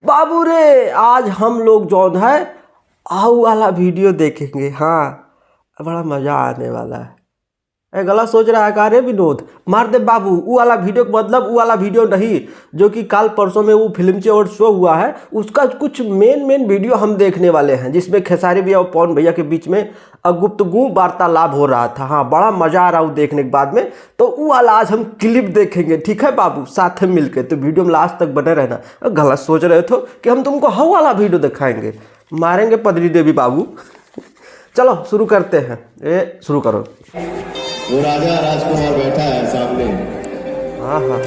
बाबू रे, आज हम लोग जो है आहू वाला वीडियो देखेंगे। हाँ, बड़ा मजा आने वाला है। गलत सोच रहा है का रे विनोद? मार दे बाबू। वो वाला वीडियो मतलब वो वाला वीडियो नहीं जो कि काल परसों में वो फिल्म से और शो हुआ है, उसका कुछ मेन वीडियो हम देखने वाले हैं, जिसमें खेसारी भैया और पवन भैया के बीच में गुप्तगू वार्तालाप हो रहा था। हाँ, बड़ा मजा आ रहा वो देखने के बाद में। तो वो वाला आज हम क्लिप देखेंगे, ठीक है बाबू, साथ में मिलकर। तो वीडियो में लास्ट तक बने रहना। गलत सोच रहे थे कि हम तुमको हव वाला वीडियो दिखाएंगे, मारेंगे पदरी देवी बाबू। चलो शुरू करते हैं। शुरू करो। वो राजा राजकुमार बैठा है सामने। हाँ हाँ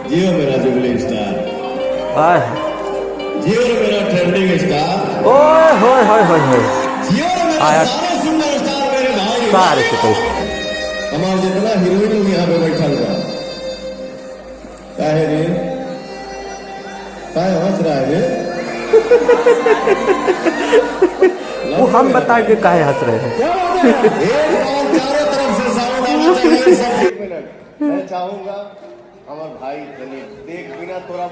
जियो मेरा जुबली स्टार, हाँ, जियो मेरा ट्रेंडिंग स्टार, ओए होए होए होए होए, जियो मेरा आया सारे सुंदर स्टार मेरे भाई। सारे से कोई हमारा जितना हीरोइन लोग यहाँ पे बैठल बा, काहे रे काहे हंस रहा है रे? वो हम बताएंगे काहे हंस रहे हैं। क्या बात है? एक और चारों तरफ से साउंड आना चाहिए सब। एक मिनट, मैं चाहूंगा हमार भाई तनी देख, बिना तोरा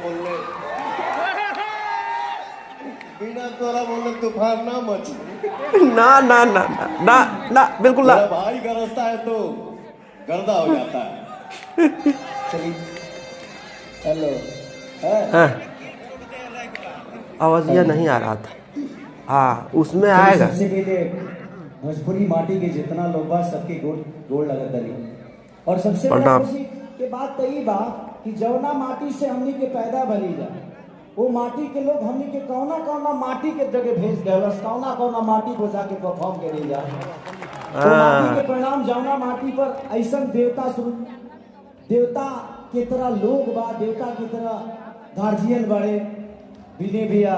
बोले तूफान ना मचे। ना ना ना ना ना ना, बिल्कुल ना। मेरा भाई का रास्ता है तो गर्दा हो जाता है। चलिए, हेलो हाँ, आवाज़िया नहीं आ रहा था। हाँ, उसमें आएगा। सबसे पहले भोजपुरी माटी के जितना लोग बा सबके गोड़ लगत रही। और सबसे बड़ा प्रणाम। खुशी के बात तो ई बा कि जौना माटी से हमनी के पैदा भरी जा, वो माटी के लोग हमनी के कौना कौना माटी के जगह भेज देवस, कौना कौना माटी को जाके परफॉर्म करे जा। तो माटी के परिणाम जौना माटी पर ऐसा देवता के तरह लोग बा, देवता की तरह गार्जियन बड़े विनय भैया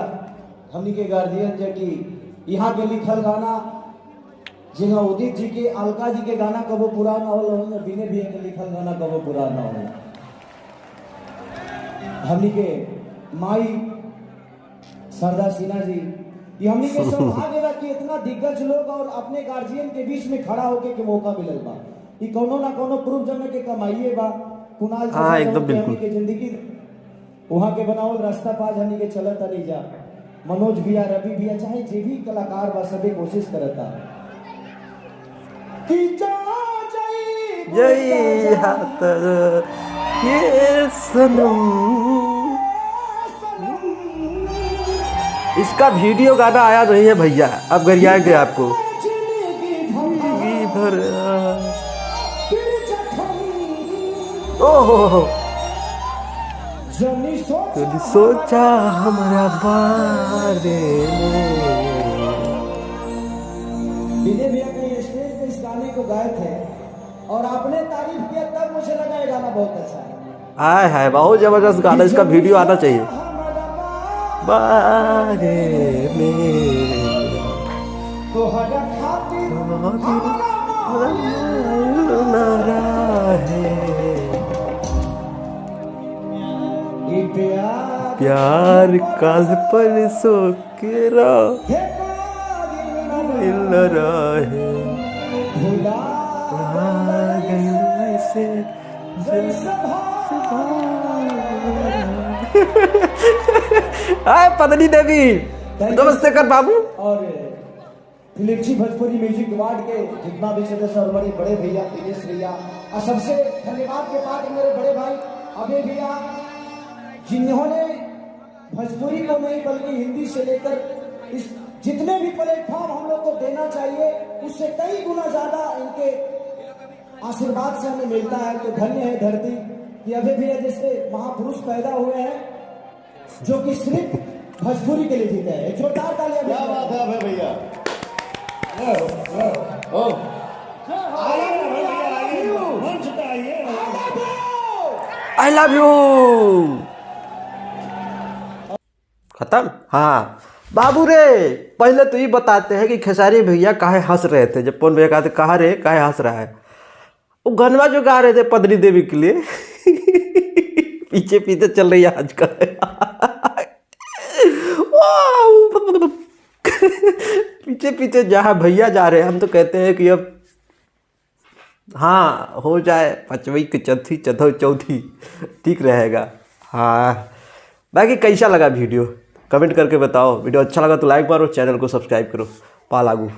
हमनी के गार्जियन जो कि यहाँ के लिखल गाना जिन्हें उदित जी के, अलका जी के गाना कबो पूरा ना होला, विनय भैया के लिखल गाना कबो पूरा ना होला। हमनी के माई सरदा सिन्हा जी, ये हमनी के सौभाग्य बा कि इतना दिग्गज लोग और अपने गार्जियन के बीच में खड़ा होके के मौका मिलल बा। ये कोनो ना कोनो प्रूफ जमने के कमाइए बा। कुणाल हाँ, एकदम बिल्कुल। के जिंदगी वहाँ के बनावल रास्ता पाज हमनी के चलत नहीं जा। मनोज भैया, रवि भैया, चाहे जे भी कलाकार बा सभी कोशिश करता कि जय हाथ ये सनम। इसका वीडियो गाना आया नहीं है भैया, अब गरियाएंगे आपको। जिंदगी भर ओहो, कभी सोचा हमारा बारे में। विनय भैया कहीं स्टेज पे इस गाने को गाए थे और आपने तारीफ किया, तब मुझे लगा ये गाना बहुत अच्छा है। आय हाय, बहुत जबरदस्त गाना, इसका वीडियो आना चाहिए। बारे में तो हर खातिर प्यार कल परसों के मिल रहा है, आए पत्नी देवी, नमस्ते कर बाबू। और फिलिप्सी भोजपुरी म्यूजिक अवार्ड के जितना भी सदस्य और बड़े बड़े भैया, दिनेश भैया, और सबसे धन्यवाद के बाद मेरे बड़े भाई अभय भैया, जिन्होंने भोजपुरी को नहीं बल्कि हिंदी से लेकर इस जितने भी प्लेटफॉर्म हम लोग को देना चाहिए उससे कई गुना ज्यादा इनके आशीर्वाद से हमें मिलता है। तो धन्य है धरती कि अभय भैया जैसे महापुरुष पैदा हुए हैं जो कि सिर्फ भोजपुरी के लिए जीते हैं। एक जोरदार तालियां। क्या बात है अभय भैया? I love you. खत्म। हाँ बाबू रे, पहले तो ये बताते हैं कि खेसारी भैया काहे हंस रहे थे जब पवन भैया कहते कहा रे काहे हंस रहा है। वो गनवा जो गा रहे थे पद्मनी देवी के लिए पीछे पीछे चल रही है आजकल। पीछे पीछे जहाँ भैया जा रहे हैं, हम तो कहते हैं कि अब हाँ हो जाए 5वीं की चौथी चौथी ठीक रहेगा। हाँ बाकी कैसा लगा वीडियो कमेंट करके बताओ। वीडियो अच्छा लगा तो लाइक मारो, चैनल को सब्सक्राइब करो। पा लागू।